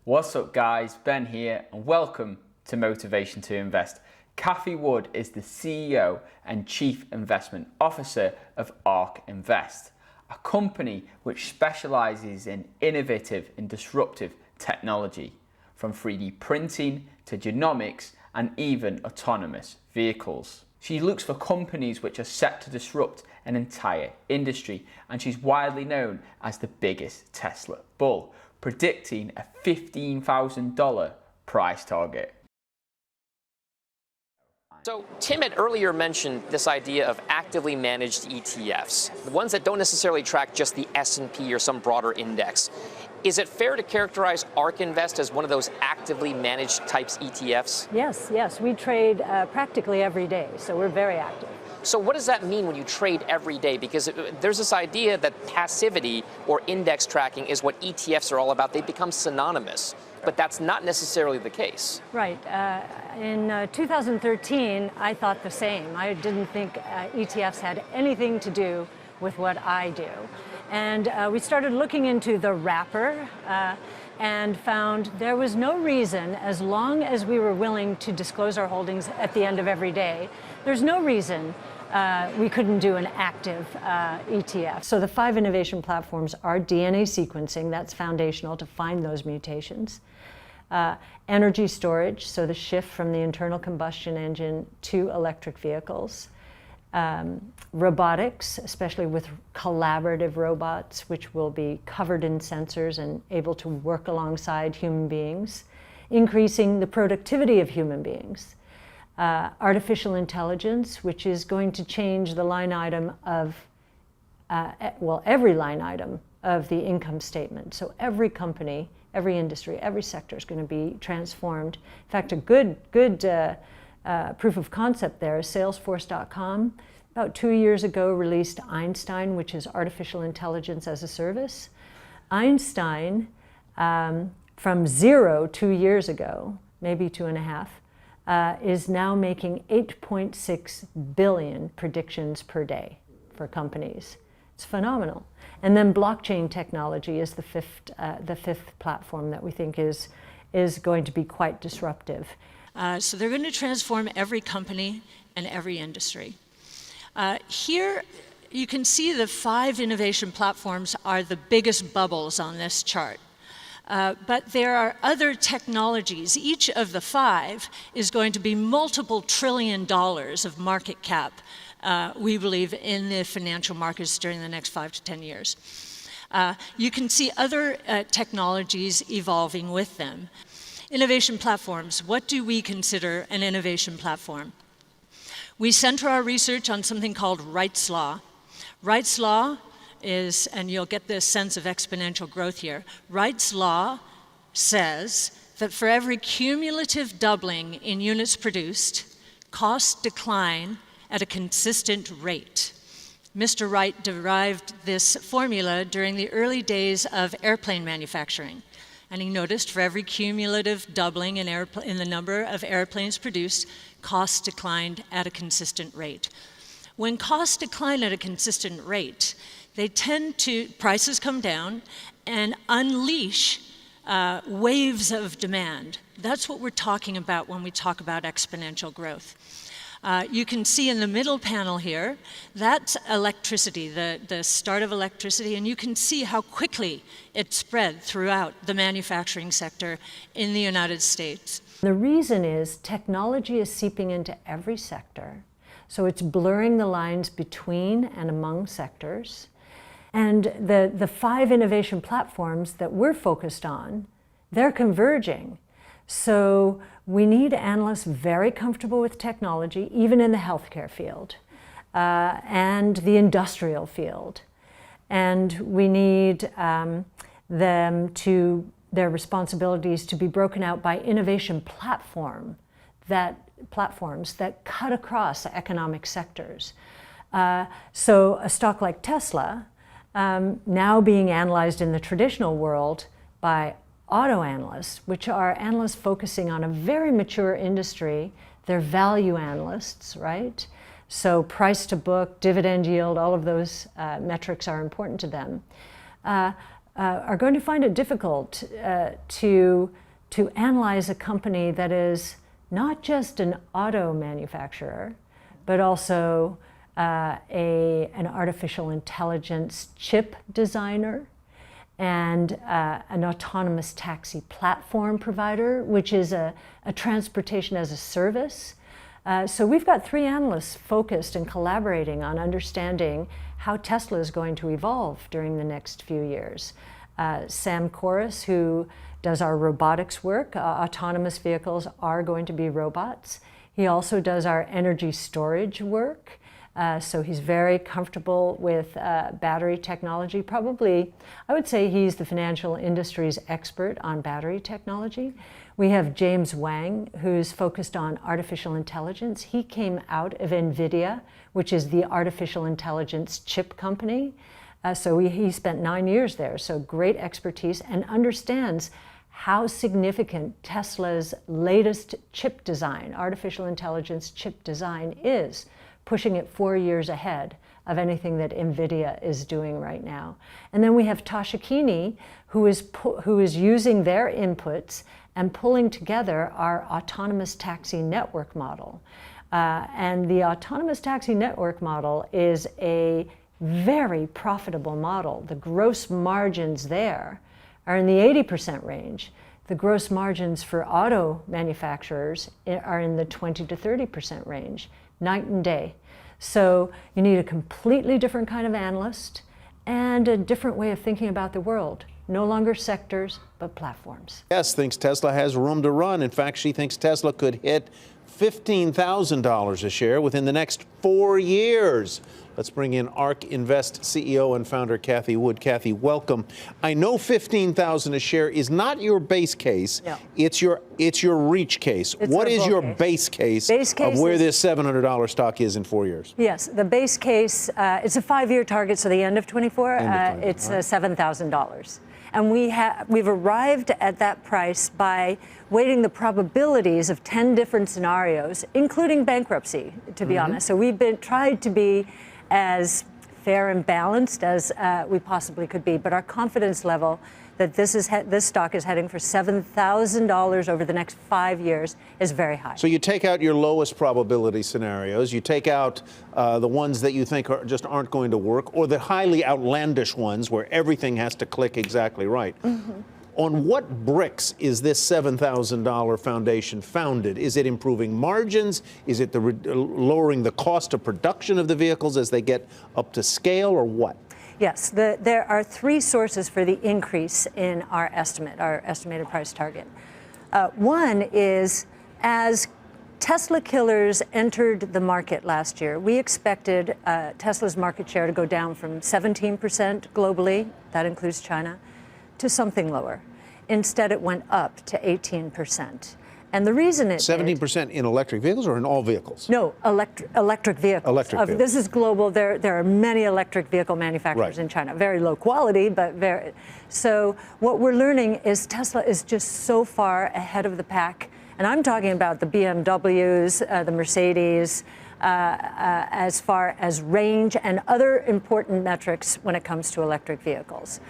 What's up guys, Ben here and welcome to Motivation to Invest. Cathie Wood is the CEO and Chief Investment Officer of Ark Invest, a company which specializes in innovative and disruptive technology, from 3D printing to genomics and even autonomous vehicles. She looks for companies which are set to disrupt an entire industry, and she's widely known as the biggest Tesla bull, predicting a $15,000 price target. So Tim had earlier mentioned this idea of actively managed ETFs, the ones that don't necessarily track just the S&P or some broader index. Is it fair to characterize Ark Invest as one of those actively managed types ETFs? Yes. We trade practically every day, so we're very active. So what does that mean when you trade every day? Because there's this idea that passivity or index tracking is what ETFs are all about. They become synonymous, but that's not necessarily the case. Right. In 2013, I thought the same. I didn't think ETFs had anything to do with what I do. And we started looking into the wrapper and found there was no reason, as long as we were willing to disclose our holdings at the end of every day, there's no reason we couldn't do an active ETF. So the 5 innovation platforms are DNA sequencing, that's foundational to find those mutations. Energy storage, so the shift from the internal combustion engine to electric vehicles. Robotics, especially with collaborative robots, which will be covered in sensors and able to work alongside human beings, increasing the productivity of human beings. Artificial intelligence, which is going to change the line item of, every line item of the income statement. So every company, every industry, every sector is going to be transformed. In fact, a good proof of concept there is Salesforce.com. About 2 years ago released Einstein, which is artificial intelligence as a service. Einstein, from 0 2 years ago, maybe 2.5, is now making 8.6 billion predictions per day for companies. It's phenomenal. And then blockchain technology is the fifth platform that we think is going to be quite disruptive. So they're going to transform every company and every industry. Here you can see the 5 innovation platforms are the biggest bubbles on this chart. But there are other technologies. Each of the 5 is going to be multiple $trillion of market cap, we believe, in the financial markets during the next 5 to 10 years. You can see other technologies evolving with them. Innovation platforms. What do we consider an innovation platform? We center our research on something called Wrights Law. Wrights Law is, and you'll get this sense of exponential growth here, Wrights Law says that for every cumulative doubling in units produced, costs decline at a consistent rate. Mr. Wright derived this formula during the early days of airplane manufacturing. And he noticed for every cumulative doubling in the number of airplanes produced, costs declined at a consistent rate. When costs decline at a consistent rate, they tend to, prices come down and unleash waves of demand. That's what we're talking about when we talk about exponential growth. You can see in the middle panel here, that's electricity, the start of electricity, and you can see how quickly it spread throughout the manufacturing sector in the United States. The reason is technology is seeping into every sector, so it's blurring the lines between and among sectors. And the 5 innovation platforms that we're focused on, they're converging. So we need analysts very comfortable with technology, even in the healthcare field and the industrial field. And we need their responsibilities to be broken out by innovation platforms that cut across economic sectors. So a stock like Tesla, now being analyzed in the traditional world by auto analysts, which are analysts focusing on a very mature industry. They're value analysts, right? So price to book, dividend yield, all of those metrics are important to them. are going to find it difficult to analyze a company that is not just an auto manufacturer, but also an artificial intelligence chip designer and an autonomous taxi platform provider, which is a transportation as a service. So we've got 3 analysts focused and collaborating on understanding how Tesla is going to evolve during the next few years. Sam Corris, who does our robotics work, autonomous vehicles are going to be robots. He also does our energy storage work. So he's very comfortable with battery technology. Probably, I would say he's the financial industry's expert on battery technology. We have James Wang, who's focused on artificial intelligence. He came out of NVIDIA, which is the artificial intelligence chip company. So he spent 9 years there, so great expertise, and understands how significant Tesla's latest chip design, artificial intelligence chip design is, pushing it 4 years ahead of anything that NVIDIA is doing right now. And then we have Tasha Keeney, who is using their inputs and pulling together our autonomous taxi network model. And the autonomous taxi network model is a very profitable model. The gross margins there are in the 80% range. The gross margins for auto manufacturers are in the 20 to 30% range, night and day. So you need a completely different kind of analyst and a different way of thinking about the world. No longer sectors, but platforms. Yes, thinks Tesla has room to run. In fact, she thinks Tesla could hit $15,000 a share within the next 4 years. Let's bring in Ark Invest CEO and founder Cathie Wood. Cathie, welcome. I know $15,000 a share is not your base case. No. It's your reach case. What is your base case of where this $700 stock is in 4 years? Yes, the base case, it's a 5-year target, so the end of 24, it's $7,000. And we've arrived at that price by weighting the probabilities of 10 different scenarios, including bankruptcy, to be honest. So we've tried to be as fair and balanced as we possibly could be. But our confidence level that this stock is heading for $7,000 over the next 5 years is very high. So you take out your lowest probability scenarios, you take out the ones that you think just aren't going to work, or the highly outlandish ones where everything has to click exactly right. On what bricks is this $7,000 foundation founded? Is it improving margins? Is it lowering the cost of production of the vehicles as they get up to scale, or what? Yes, there are 3 sources for the increase in our estimate, our estimated price target. One is, as Tesla killers entered the market last year, we expected Tesla's market share to go down from 17% globally, that includes China, to something lower. Instead, it went up to 18%. And the reason it 17% in electric vehicles or in all vehicles? No, electric vehicles. Electric vehicles. This is global. There are many electric vehicle manufacturers in China. Very low quality, but very. So what we're learning is Tesla is just so far ahead of the pack. And I'm talking about the BMWs, the Mercedes, as far as range and other important metrics when it comes to electric vehicles.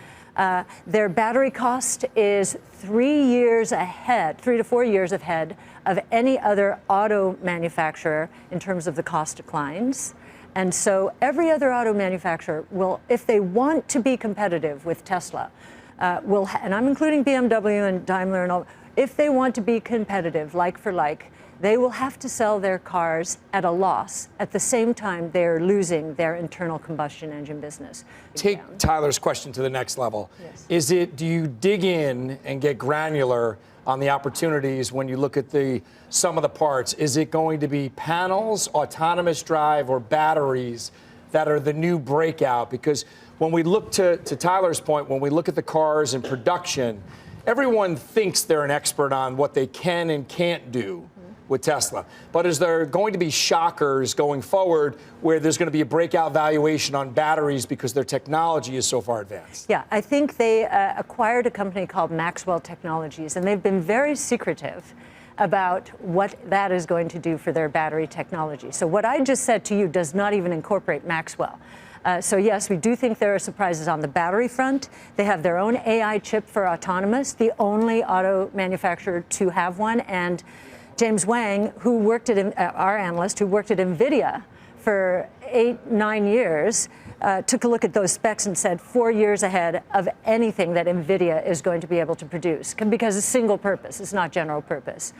Their battery cost is 3 years ahead, 3 to 4 years ahead of any other auto manufacturer in terms of the cost declines. And so every other auto manufacturer will, if they want to be competitive with Tesla, and I'm including BMW and Daimler and all, if they want to be competitive, like for like, they will have to sell their cars at a loss. At the same time, they're losing their internal combustion engine business. Take Tyler's question to the next level. Yes. Do you dig in and get granular on the opportunities when you look at the sum of the parts? Is it going to be panels, autonomous drive, or batteries that are the new breakout? Because when we look to Tyler's point, when we look at the cars in production, everyone thinks they're an expert on what they can and can't do with Tesla. But is there going to be shockers going forward where there's going to be a breakout valuation on batteries because their technology is so far advanced? Yeah, I think they acquired a company called Maxwell Technologies, and they've been very secretive about what that is going to do for their battery technology. So what I just said to you does not even incorporate Maxwell. So yes, we do think there are surprises on the battery front. They have their own AI chip for autonomous, the only auto manufacturer to have one. And James Wang, who worked at, our analyst, who worked at NVIDIA for 8-9 years, took a look at those specs and said 4 years ahead of anything that NVIDIA is going to be able to produce, because it's single purpose, it's not general purpose.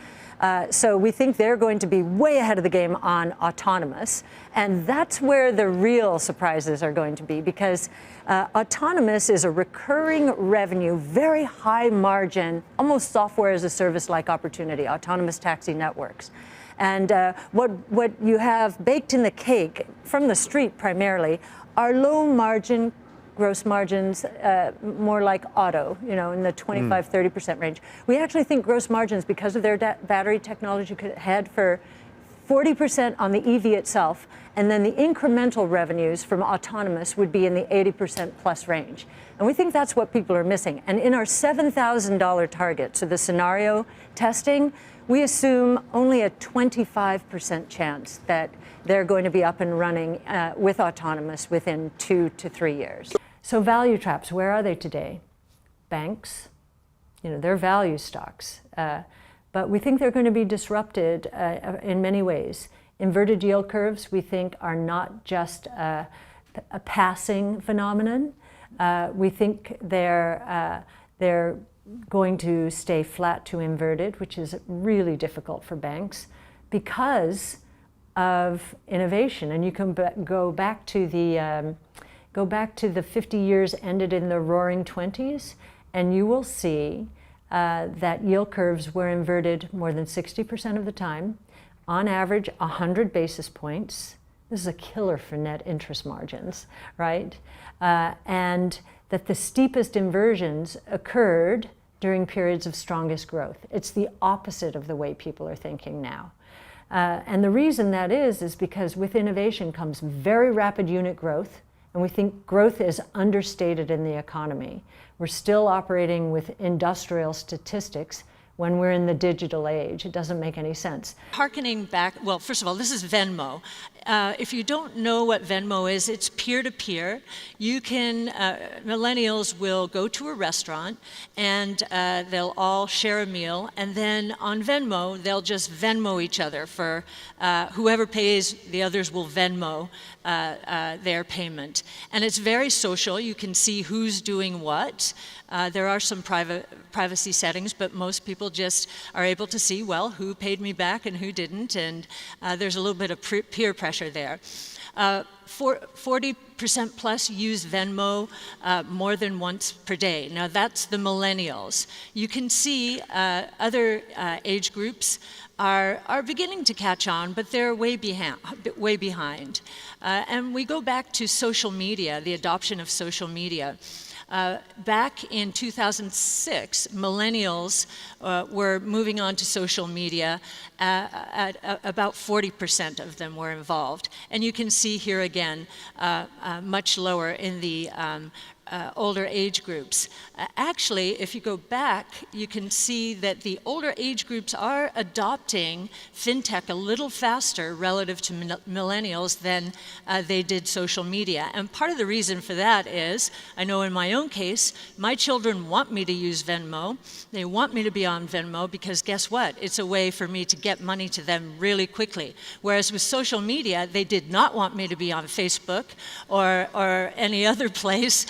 So we think they're going to be way ahead of the game on autonomous, and that's where the real surprises are going to be, because autonomous is a recurring revenue, very high margin, almost software as a service like opportunity, autonomous taxi networks. And what you have baked in the cake from the street primarily are low margin gross margins, more like auto, in the 25-30% range. We actually think gross margins, because of their battery technology, could head for 40% on the EV itself, and then the incremental revenues from autonomous would be in the 80% plus range. And we think that's what people are missing. And in our $7,000 target, so the scenario testing, we assume only a 25% chance that they're going to be up and running with autonomous within 2 to 3 years. So value traps, where are they today? Banks, they're value stocks. But we think they're going to be disrupted in many ways. Inverted yield curves, we think, are not just a passing phenomenon. We think they're going to stay flat to inverted, which is really difficult for banks because of innovation. And you can go back to the 50 years ended in the Roaring '20s, and you will see that yield curves were inverted more than 60% of the time, on average 100 basis points. This is a killer for net interest margins, right? And that the steepest inversions occurred during periods of strongest growth. It's the opposite of the way people are thinking now. And the reason that is because with innovation comes very rapid unit growth, and we think growth is understated in the economy. We're still operating with industrial statistics when we're in the digital age. It doesn't make any sense. Harkening back, well, first of all, this is Venmo. If you don't know what Venmo is, it's peer-to-peer. You can, millennials will go to a restaurant and they'll all share a meal, and then on Venmo, they'll just Venmo each other for whoever pays, the others will Venmo their payment. And it's very social. You can see who's doing what. There are some privacy settings, but most people just are able to see, well, who paid me back and who didn't, and there's a little bit of peer pressure there. 40% plus use Venmo more than once per day. Now that's the millennials. You can see other age groups are beginning to catch on, but they're way behind. And we go back to social media, the adoption of social media. Back in 2006, millennials were moving on to social media. At about 40% of them were involved. And you can see here again, much lower in the older age groups. Actually, if you go back, you can see that the older age groups are adopting fintech a little faster relative to millennials than they did social media. And part of the reason for that is, I know in my own case, my children want me to use Venmo. They want me to be on Venmo because guess what? It's a way for me to get money to them really quickly. Whereas with social media, they did not want me to be on Facebook or any other place.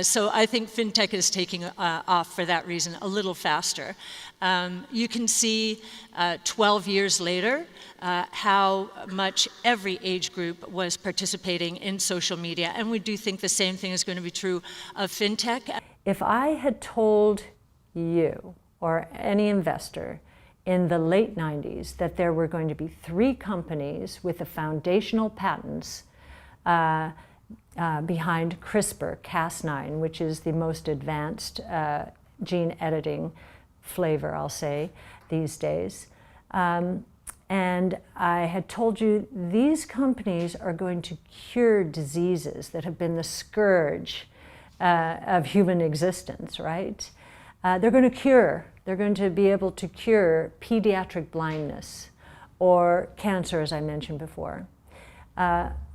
So I think fintech is taking off for that reason a little faster. You can see 12 years later how much every age group was participating in social media, and we do think the same thing is going to be true of fintech. If I had told you or any investor in the late 90s that there were going to be 3 companies with the foundational patents behind CRISPR, Cas9, which is the most advanced gene editing flavor, I'll say, these days. And I had told you these companies are going to cure diseases that have been the scourge of human existence, right? They're going to be able to cure pediatric blindness or cancer, as I mentioned before.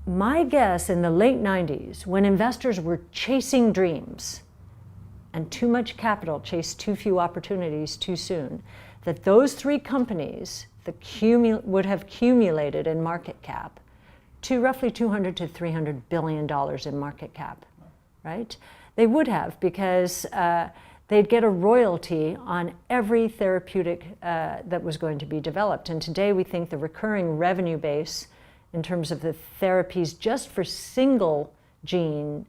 My guess in the late 90s, when investors were chasing dreams and too much capital chased too few opportunities too soon, that those three companies would have accumulated in market cap to roughly $200 to $300 billion in market cap, right? They would have, because they'd get a royalty on every therapeutic that was going to be developed. And today we think the recurring revenue base in terms of the therapies just for single gene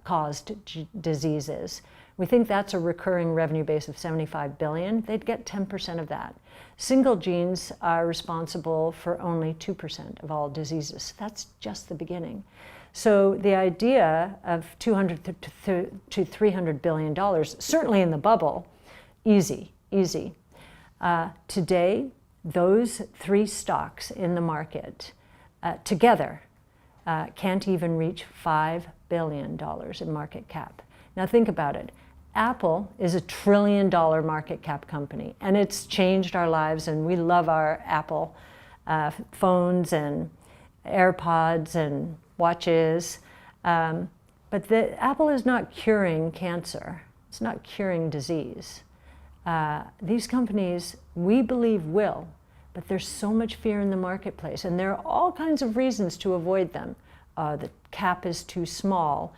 caused diseases, we think that's a recurring revenue base of 75 billion. They'd get 10% of that. Single genes are responsible for only 2% of all diseases. That's just the beginning. So the idea of $200 to $300 billion, certainly in the bubble, easy. Today, those three stocks in the market together can't even reach $5 billion in market cap. Now think about it. Apple is a $1 trillion market cap company, and it's changed our lives, and we love our Apple phones and AirPods and watches. But Apple is not curing cancer. It's not curing disease. These companies, we believe, will, but there's so much fear in the marketplace, and there are all kinds of reasons to avoid them. The cap is too small,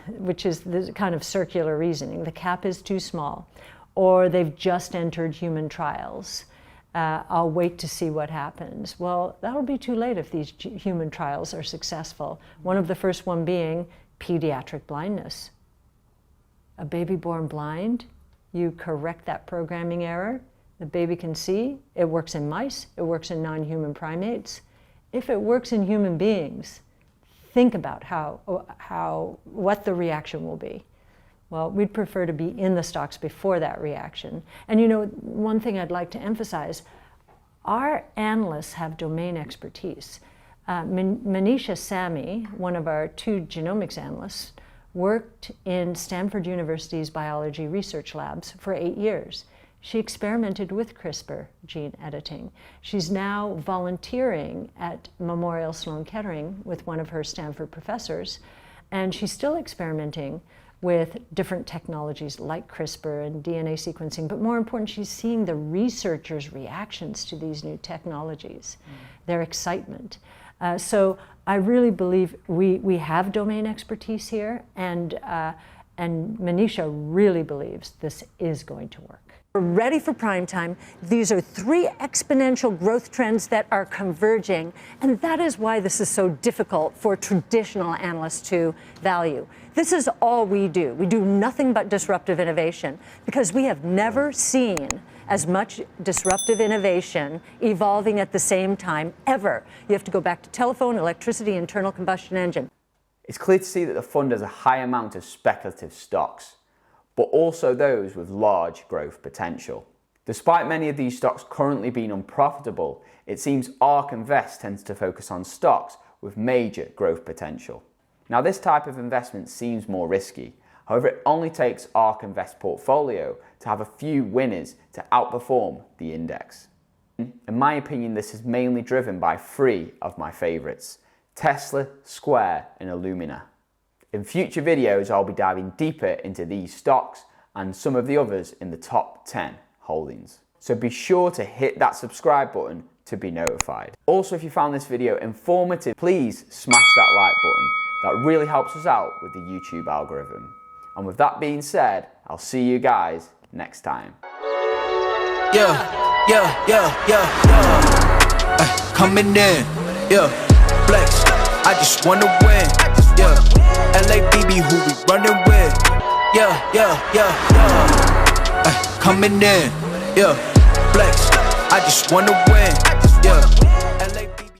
which is the kind of circular reasoning. The cap is too small, or they've just entered human trials. I'll wait to see what happens. Well, that'll be too late if these human trials are successful. One of the first one being pediatric blindness. A baby born blind, you correct that programming error, the baby can see. It works in mice, it works in non-human primates. If it works in human beings, think about what the reaction will be. Well, we'd prefer to be in the stocks before that reaction. And you know, one thing I'd like to emphasize, our analysts have domain expertise. Manisha Samy, one of our two genomics analysts, worked in Stanford University's biology research labs for 8 years. She experimented with CRISPR gene editing. She's now volunteering at Memorial Sloan Kettering with one of her Stanford professors, and she's still experimenting with different technologies like CRISPR and DNA sequencing, but more important, she's seeing the researchers' reactions to these new technologies, their excitement. So I really believe we have domain expertise here, and Manisha really believes this is going to work. We're ready for prime time. These are three exponential growth trends that are converging, and that is why this is so difficult for traditional analysts to value. This is all we do. We do nothing but disruptive innovation because we have never seen as much disruptive innovation evolving at the same time ever. You have to go back to telephone, electricity, internal combustion engine. It's clear to see that the fund has a high amount of speculative stocks, but also those with large growth potential. Despite many of these stocks currently being unprofitable, it seems Ark Invest tends to focus on stocks with major growth potential. Now, this type of investment seems more risky. However, it only takes Ark Invest portfolio to have a few winners to outperform the index. In my opinion, this is mainly driven by three of my favorites: Tesla, Square, and Illumina. In future videos, I'll be diving deeper into these stocks and some of the others in the top 10 holdings. So be sure to hit that subscribe button to be notified. Also, if you found this video informative, please smash that like button. That really helps us out with the YouTube algorithm. And with that being said, I'll see you guys next time. Coming in, flex. I just wanna win, LABB, who we running with, coming in, flex. I just wanna win,